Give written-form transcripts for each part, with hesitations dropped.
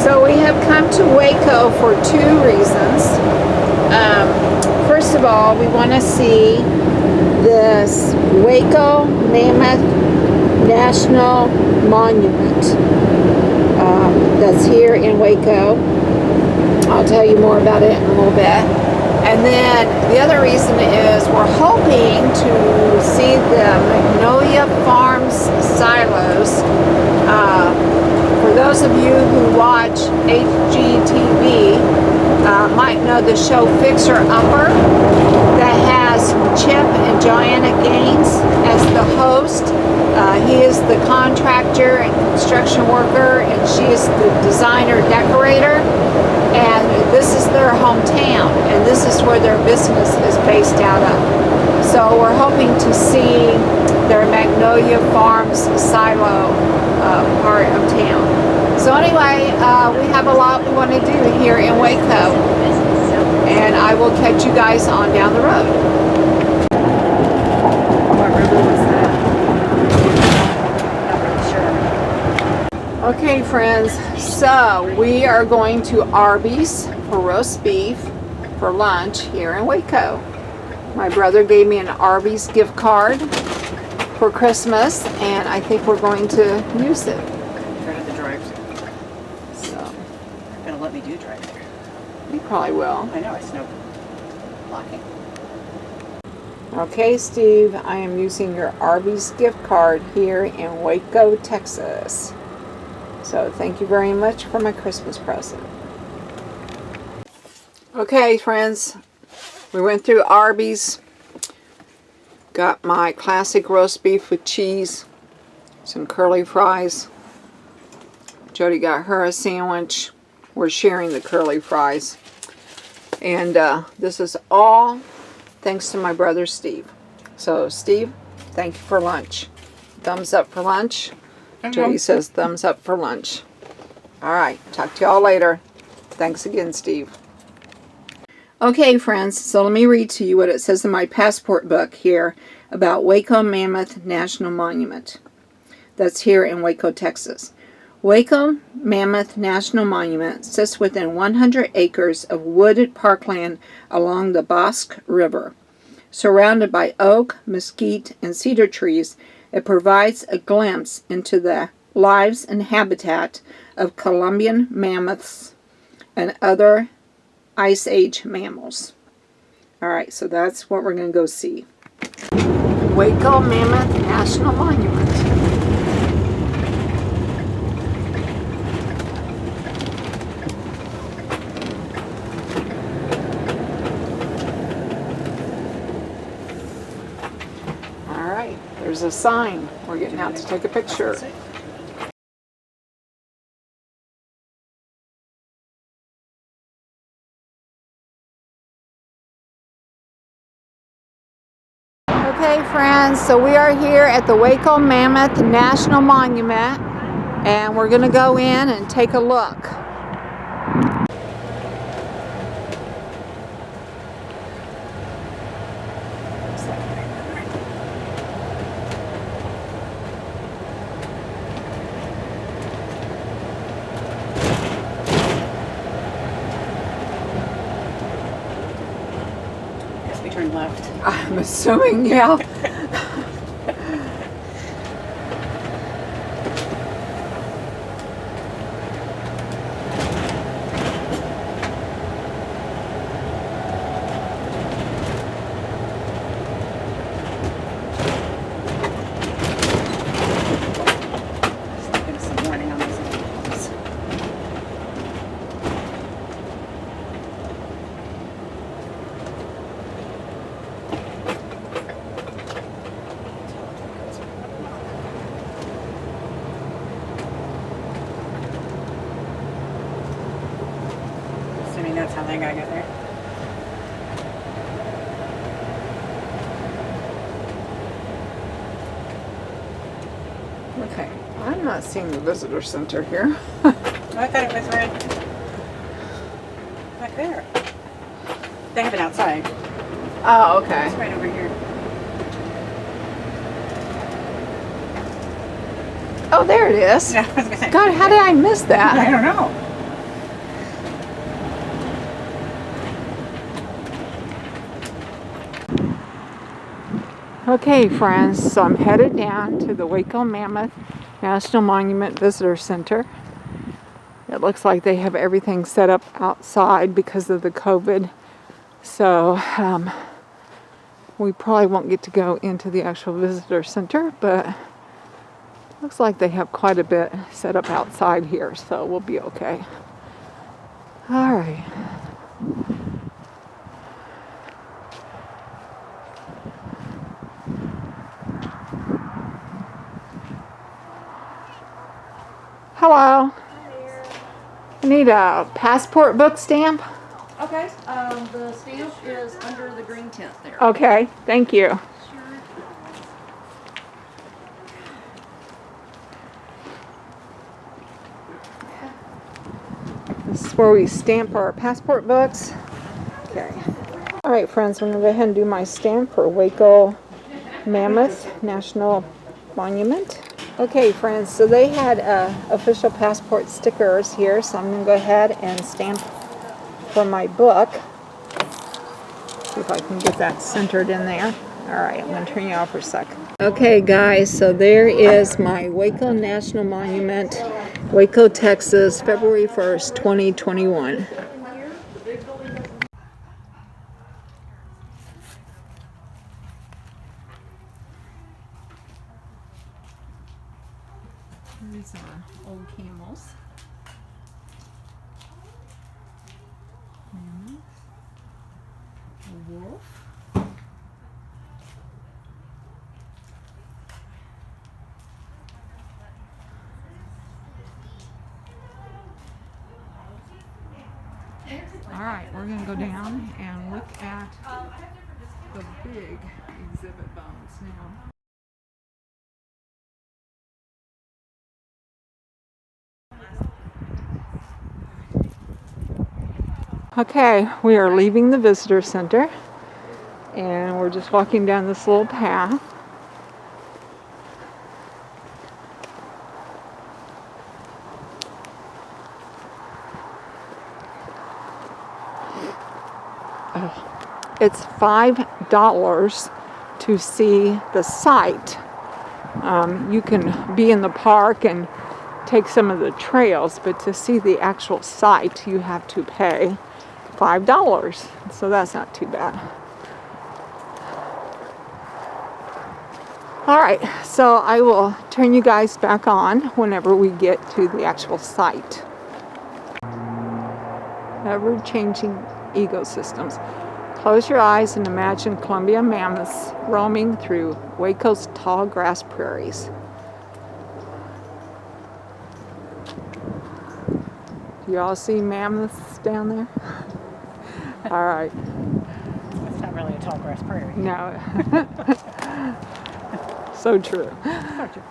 So we have come to Waco for two reasons. First of all, we want to see this Waco Mammoth National Monument that's here in Waco. I'll tell you more about it in a little bit. And then the other reason is we're hoping to see the Magnolia Farms silos. For those of you who watch HGTV, might know the show Fixer Upper that has Chip and Joanna Gaines as the host. He is the contractor and construction worker, and she is the designer decorator. And this is their hometown, and this is where their business is based out of. So we're hoping to see their Magnolia Farms silo part of town. So anyway, we have a lot we want to do here in Waco, and I will catch you guys on down the road. What river was that? Not really sure. Okay, friends, so we are going to Arby's for roast beef for lunch here in Waco. My brother gave me an Arby's gift card for Christmas, and I think we're going to use it. Right at the drive-thru. So They're gonna let me do drive-thru. you probably will. I know, it's no blocking. Okay, Steve, I am using your Arby's gift card here in Waco, Texas. So thank you very much for my Christmas present. Okay, friends, we went through Arby's. Got my classic roast beef with cheese, some curly fries. Jody got her a sandwich. We're sharing the curly fries. And this is all thanks to my brother Steve. So Steve, thank you for lunch. Thumbs up for lunch. Jody says thumbs up for lunch. All right, talk to y'all later. Thanks again, Steve. Okay, friends, so let me read to you what it says in my passport book here about Waco Mammoth National Monument. That's here in Waco, Texas. Waco Mammoth National Monument sits within 100 acres of wooded parkland along the Bosque River. Surrounded by oak, mesquite, and cedar trees, it provides a glimpse into the lives and habitat of Columbian mammoths and other Ice Age mammals. Alright, so that's what we're going to go see. Waco Mammoth National Monument. Alright, there's a sign. We're getting out to take a picture. Okay, friends, so we are here at the Waco Mammoth National Monument, and we're going to go in and take a look. Guess we turn left. I'm assuming, yeah. Give us some warning on these animals. Assuming that's how they got get there. Okay, I'm not seeing the visitor center here. Oh, I thought it was right back there. They have it outside. Oh, okay. It's right over here. Oh, there it is. Yeah, I was gonna say. God, how did I miss I that? don't know. Okay, friends, so I'm headed down to the Waco Mammoth National Monument Visitor Center. It looks like they have everything set up outside because of the COVID. So we probably won't get to go into the actual visitor center, but looks like they have quite a bit set up outside here, so we'll be okay. All right. Hello. I need a passport book stamp. Okay, the stamp is under the green tent there. Okay, thank you. Sure. This is where we stamp our passport books. Okay. All right, friends, I'm going to go ahead and do my stamp for Waco Mammoth National Monument. Okay, friends, so they had official passport stickers here, so I'm going to go ahead and stamp for my book. See if I can get that centered in there. All right, I'm going to turn you off for a sec. Okay, guys, so there is my Waco National Monument, Waco, Texas, February 1st, 2021. These are old camels. A wolf. All right, we're going to go down and look at the big exhibit bones now. Okay, we are leaving the visitor center and we're just walking down this little path. It's $5 to see the site. You can be in the park and take some of the trails, but to see the actual site, you have to pay $5. So that's not too bad. All right, so I will turn you guys back on whenever we get to the actual site. Ever-changing ecosystems. Close your eyes and imagine Columbia mammoths roaming through Waco's tall grass prairies. Do you all see mammoths down there? All right. It's not really a tall grass prairie. No. So true. So true.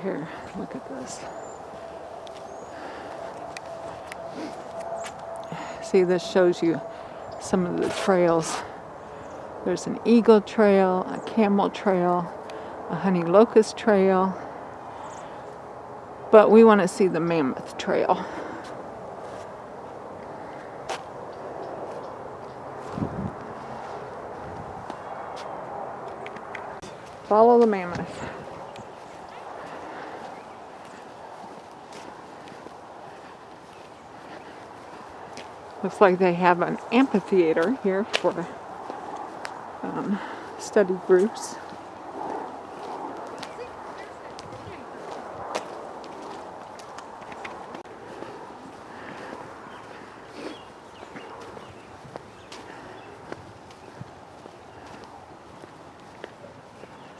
Here, look at this. See, this shows you some of the trails. There's an eagle trail, a camel trail, a honey locust trail, but we want to see the mammoth trail. Follow the mammoth. Looks like they have an amphitheater here for study groups.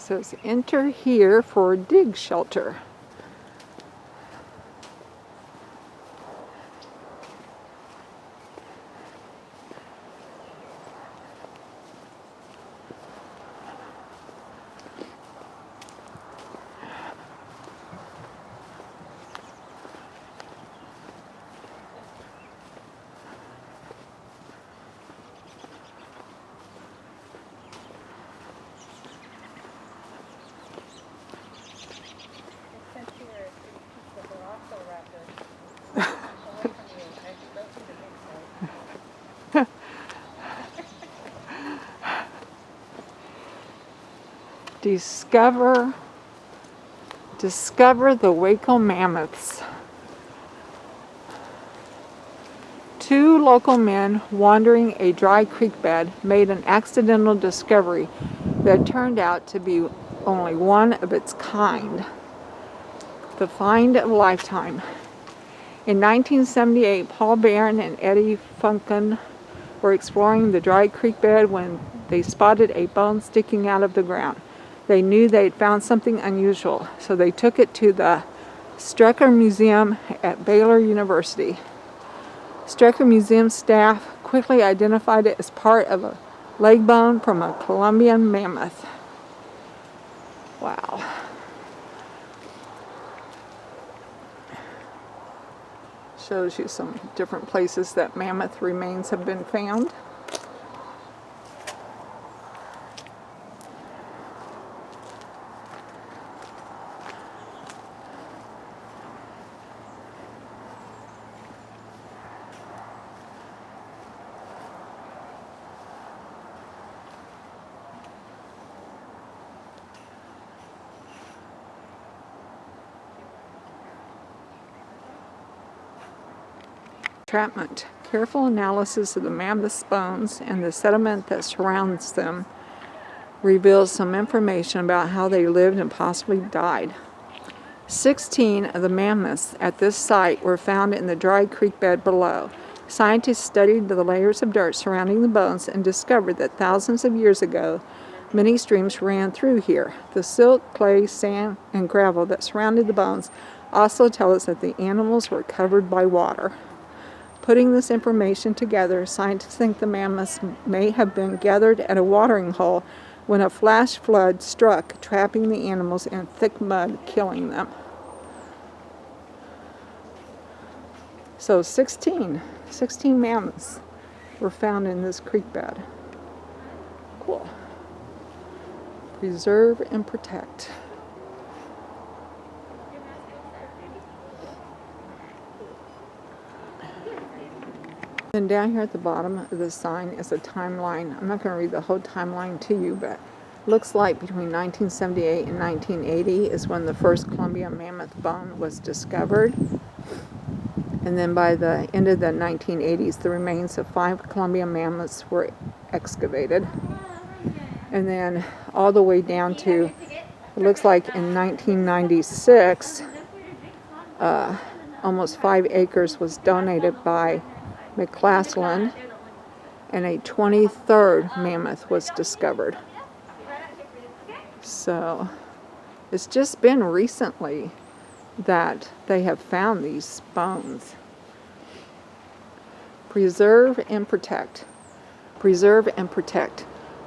says, enter here for dig shelter. Discover the Waco Mammoths. Two local men wandering a dry creek bed made an accidental discovery that turned out to be only one of its kind. The find of a lifetime. In 1978, Paul Barron and Eddie Funken were exploring the dry creek bed when they spotted a bone sticking out of the ground. They knew they'd found something unusual, so they took it to the Strecker Museum at Baylor University. Strecker Museum staff quickly identified it as part of a leg bone from a Columbian mammoth. Wow. Shows you some different places that mammoth remains have been found. Entrapment. Careful analysis of the mammoth's bones and the sediment that surrounds them reveals some information about how they lived and possibly died. 16 of the mammoths at this site were found in the dry creek bed below. Scientists studied the layers of dirt surrounding the bones and discovered that thousands of years ago, many streams ran through here. The silt, clay, sand, and gravel that surrounded the bones also tell us that the animals were covered by water. Putting this information together, scientists think the mammoths may have been gathered at a watering hole when a flash flood struck, trapping the animals in thick mud, killing them. So 16 mammoths were found in this creek bed. Cool. Preserve and protect. And down here at the bottom of the sign is a timeline. I'm not going to read the whole timeline to you, but it looks like between 1978 and 1980 is when the first Columbian mammoth bone was discovered. And then by the end of the 1980s, the remains of 5 Columbian mammoths were excavated. And then all the way down to, it looks like in 1996, almost 5 acres was donated by McClaslin, and a 23rd mammoth was discovered. So it's just been recently that they have found these bones. Preserve and protect. Preserve and protect.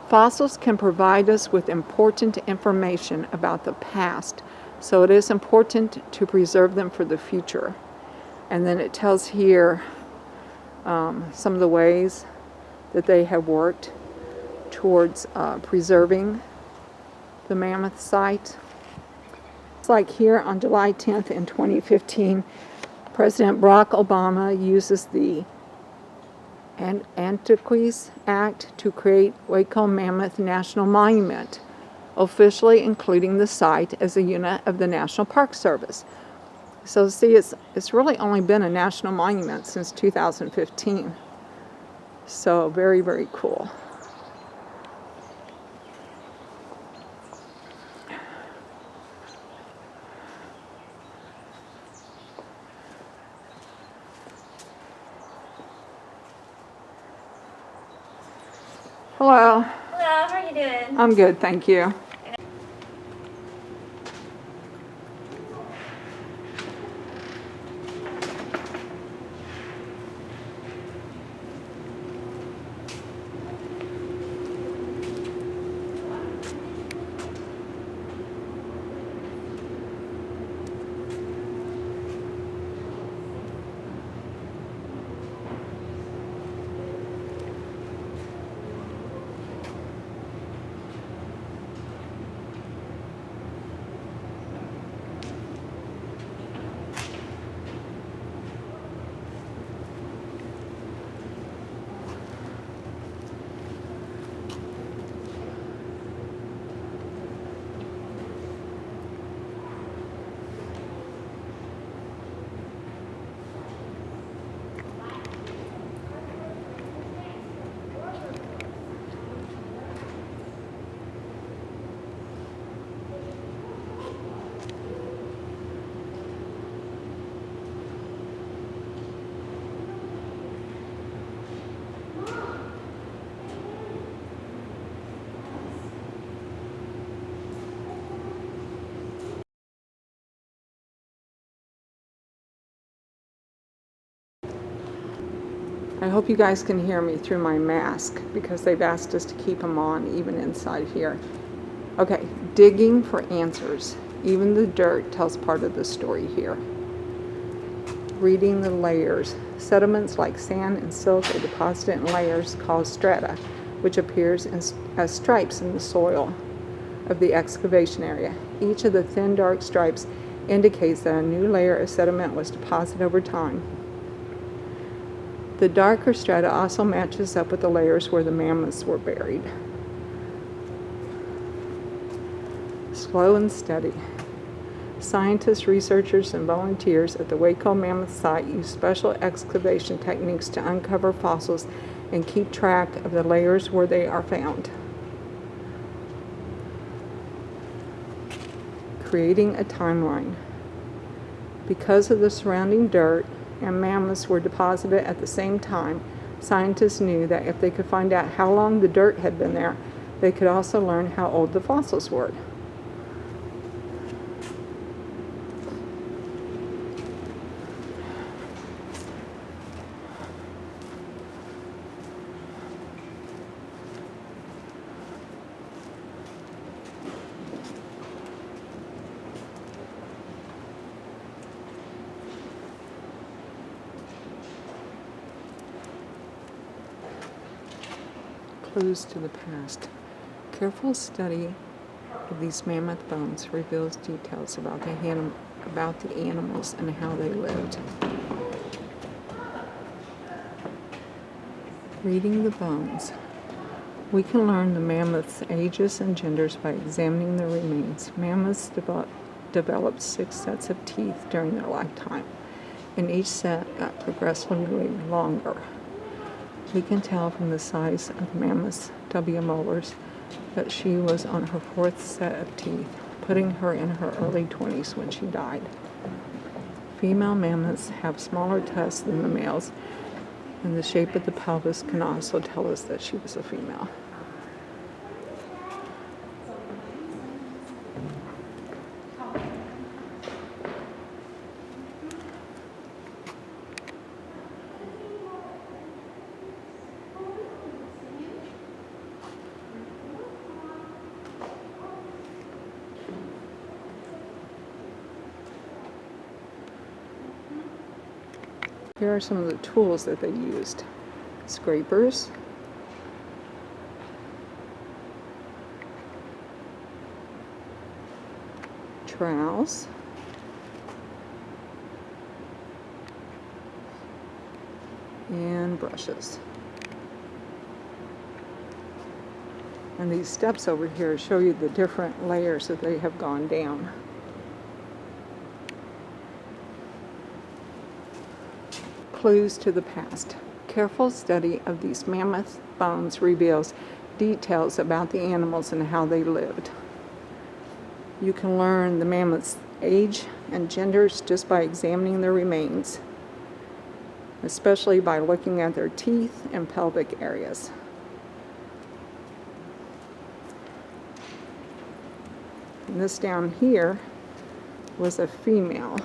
Fossils can provide us with important information about the past, so it is important to preserve them for the future. And then it tells here some of the ways that they have worked towards preserving the mammoth site. It's like here on July 10th in 2015, President Barack Obama uses the Antiquities Act to create Waco Mammoth National Monument, officially including the site as a unit of the National Park Service. So see, it's really only been a national monument since 2015. So very, very cool. Hello. Hello, how are you doing? I'm good, thank you. I hope you guys can hear me through my mask because they've asked us to keep them on even inside here. Okay, digging for answers. Even the dirt tells part of the story here. Reading the layers. Sediments like sand and silt are deposited in layers called strata, which appears as stripes in the soil of the excavation area. Each of the thin dark stripes indicates that a new layer of sediment was deposited over time. The darker strata also matches up with the layers where the mammoths were buried. Slow and steady. Scientists, researchers, and volunteers at the Waco Mammoth site use special excavation techniques to uncover fossils and keep track of the layers where they are found. Creating a timeline. Because of the surrounding dirt and mammoths were deposited at the same time, scientists knew that if they could find out how long the dirt had been there, they could also learn how old the fossils were. Clues to the past. Careful study of these mammoth bones reveals details about the animals and how they lived. Reading the bones. We can learn the mammoths' ages and genders by examining their remains. Mammoths developed 6 sets of teeth during their lifetime, and each set got progressively longer. We can tell from the size of Mammoth's W molars that she was on her 4th set of teeth, putting her in her early 20s when she died. Female mammoths have smaller tusks than the males, and the shape of the pelvis can also tell us that she was a female. Here are some of the tools that they used. Scrapers, trowels, and brushes. And these steps over here show you the different layers that they have gone down. Clues to the past. Careful study of these mammoth bones reveals details about the animals and how they lived. You can learn the mammoth's age and genders just by examining their remains, especially by looking at their teeth and pelvic areas. And this down here was a female.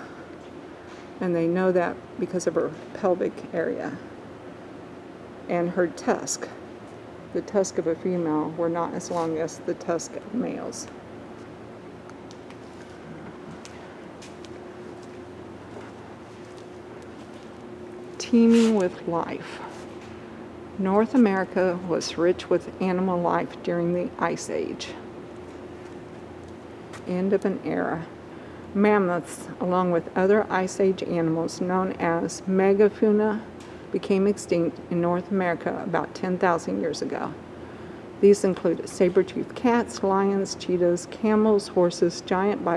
And they know that because of her pelvic area and her tusk. The tusk of a female were not as long as the tusk of males. Teeming with life. North America was rich with animal life during the Ice Age. End of an era. Mammoths, along with other Ice Age animals known as megafauna, became extinct in North America about 10,000 years ago. These included saber-toothed cats, lions, cheetahs, camels, horses, giant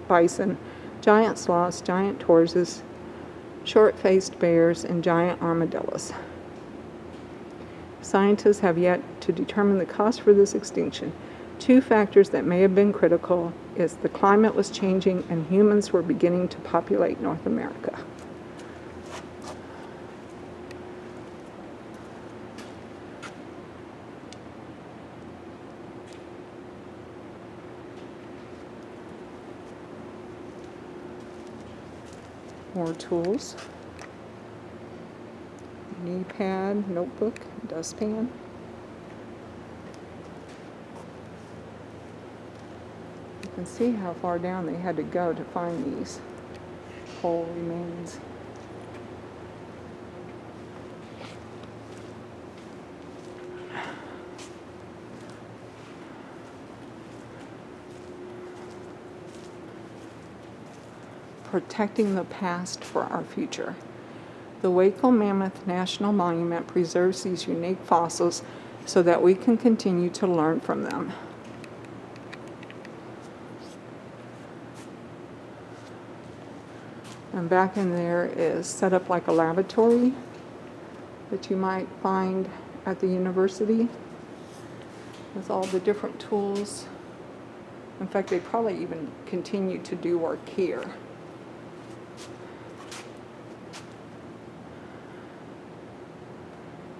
bison, giant sloths, giant tortoises, short-faced bears, and giant armadillos. Scientists have yet to determine the cause for this extinction. 2 factors that may have been critical is the climate was changing and humans were beginning to populate North America. More tools. knee pad, notebook, dustpan. You can see how far down they had to go to find these whole remains. Protecting the past for our future. The Waco Mammoth National Monument preserves these unique fossils so that we can continue to learn from them. And back in there is set up like a laboratory that you might find at the university with all the different tools. In fact, they probably even continue to do work here.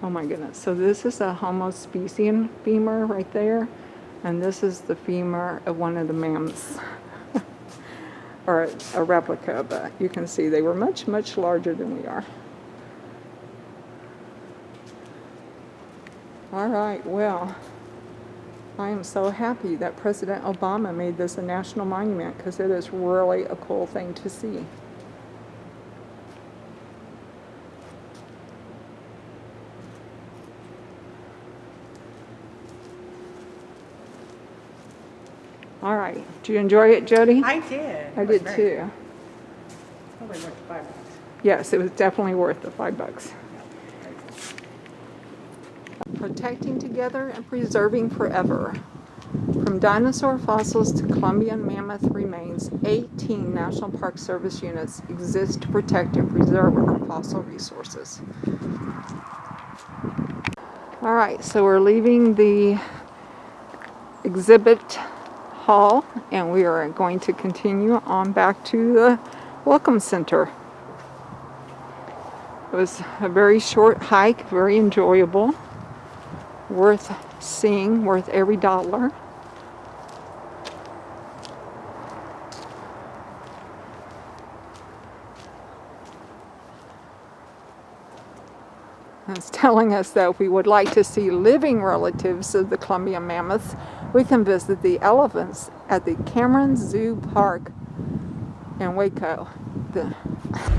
Oh my goodness. So this is a Homo specimen femur right there. And this is the femur of one of the mammoths. Or a replica, but you can see they were much, much larger than we are. All right, well, I am so happy that President Obama made this a national monument because it is really a cool thing to see. All right. Did you enjoy it, Jody? I did. I did too. Probably worth $5. Yes, it was definitely worth the $5. Protecting together and preserving forever. From dinosaur fossils to Columbian mammoth remains, 18 National Park Service units exist to protect and preserve our fossil resources. All right, so we're leaving the exhibit hall and we are going to continue on back to the Welcome Center. It was a very short hike, very enjoyable, worth seeing, worth every dollar. It's telling us that if we would like to see living relatives of the Columbian mammoths, we can visit the elephants at the Cameron Zoo Park in Waco.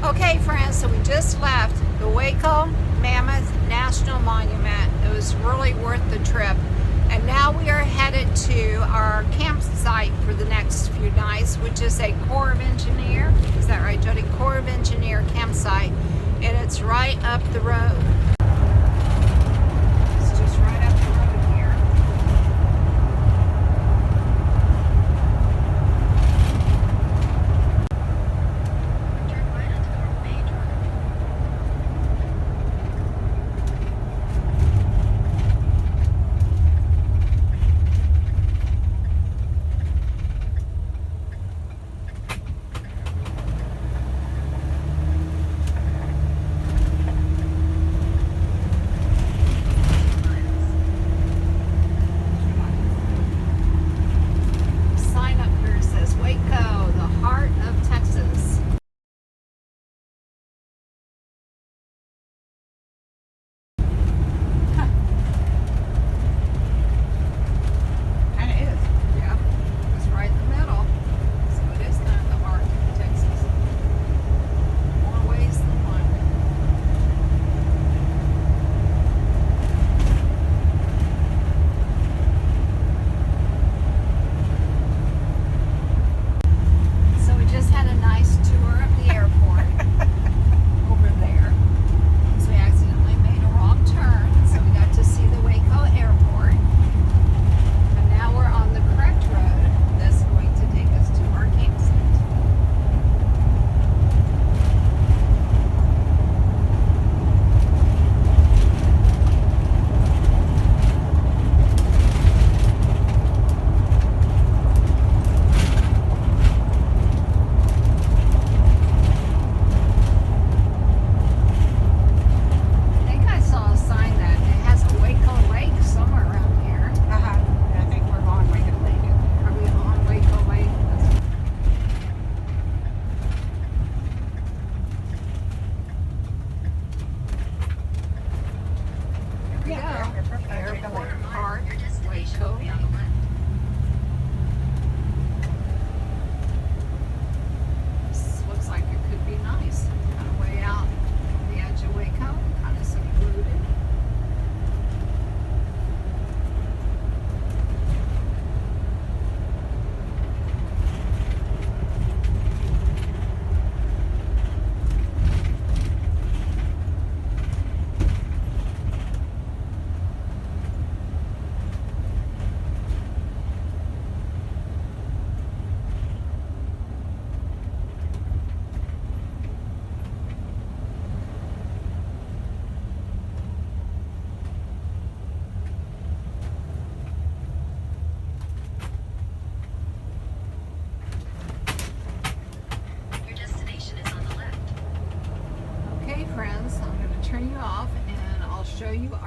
Okay, friends, so we just left the Waco Mammoth National Monument. It was really worth the trip. And now we are headed to our campsite for the next few nights, which is a Corps of Engineer. Is that right, Jody? Corps of Engineer campsite. And it's right up the road. It's just right up the road here. Turn right onto North Main Drive.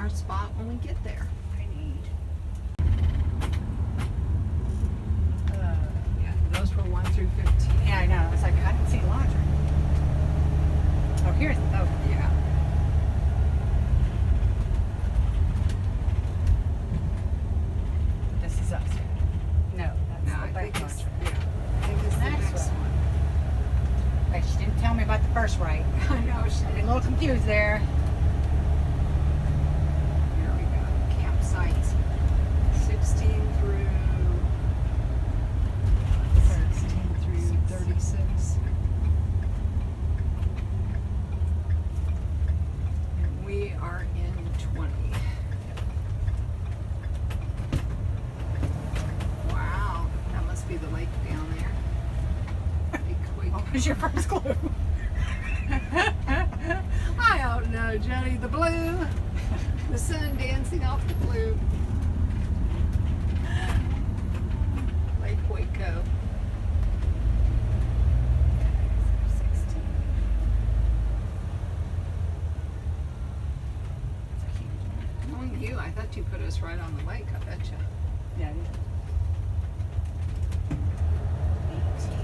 our spot when we get there. I need. Yeah, those were 1 through 15. Yeah, I know. It's like I didn't see laundry. Oh, here's. Oh, Yeah. this is us. No, that's No, the I back think it's, laundry. yeah, I think it's the Next next one. one. Wait, she didn't tell me about the first right. I know, she I'm a did. little confused there. Here we go. Campsites 16 through 36. And we are in 20. Wow, that must be the lake down there. Big quake. What was your first clue? I don't know, Jody. The blue. The sun dancing off the blue. Lake Waco. 16. That's a huge one. Knowing you, I thought you put us right on the lake. I bet you. Yeah, it is. 18.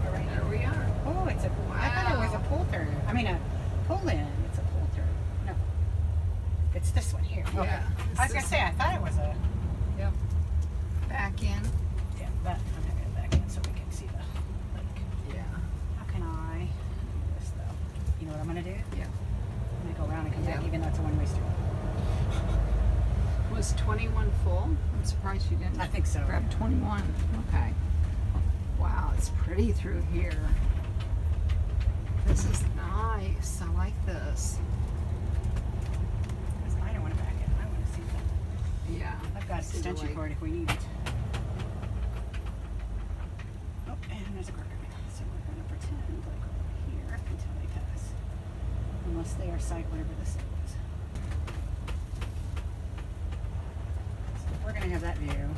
We're right There here. we are. Oh, it's a. I thought it was a pull through. I mean, a pull in. It's a pull through. No. It's this one here. Okay. Yeah, it's I was going this to say, I thought it was a. Yep. Back in. Yeah, that. I'm having it back in so we can see the lake. Yeah. How can I do this though? You know what I'm going to do? Yeah. I'm going to go around and come back, Yeah. even though it's a one-way street. Was 21 full? I'm surprised you didn't I think so. grab 21. Okay. Wow, it's pretty through here. This is nice. I like this. Because I don't want to back in. I want to see that. Yeah. I've got See the extension lake. cord if we need it. Oh, and there's a car coming. So we're going to pretend like we're here until they pass. Unless they are sight whatever this is. So we're going to have that view.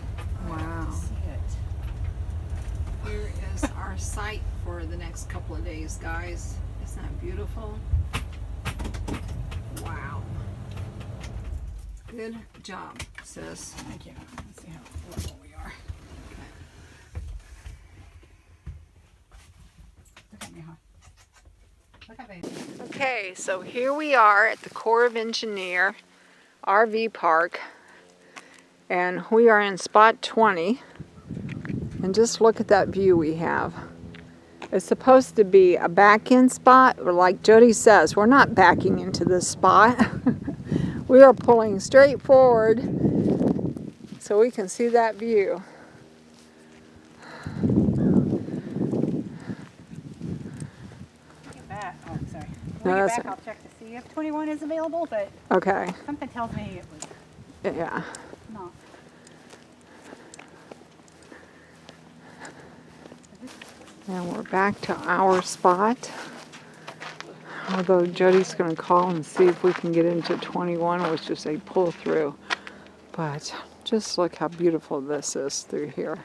Wow. See it. Here is our site for the next couple of days, guys. Isn't that beautiful? Wow. Good job, sis. Thank you. Let's see how level we are. Look at me, huh? Look at baby. Okay, so here we are at the Corps of Engineer RV Park, and we are in spot 20. And just look at that view we have. It's supposed to be a back-in spot, or like Jody says, we're not backing into this spot. We are pulling straight forward so we can see that view. Get back. Oh, sorry. No, When we that's get back, I'll check to see if 21 is available, but Okay, something tells me it was yeah. not. And we're back to our spot. Although Jody's going to call and see if we can get into 21, which is a pull through. But just look how beautiful this is through here.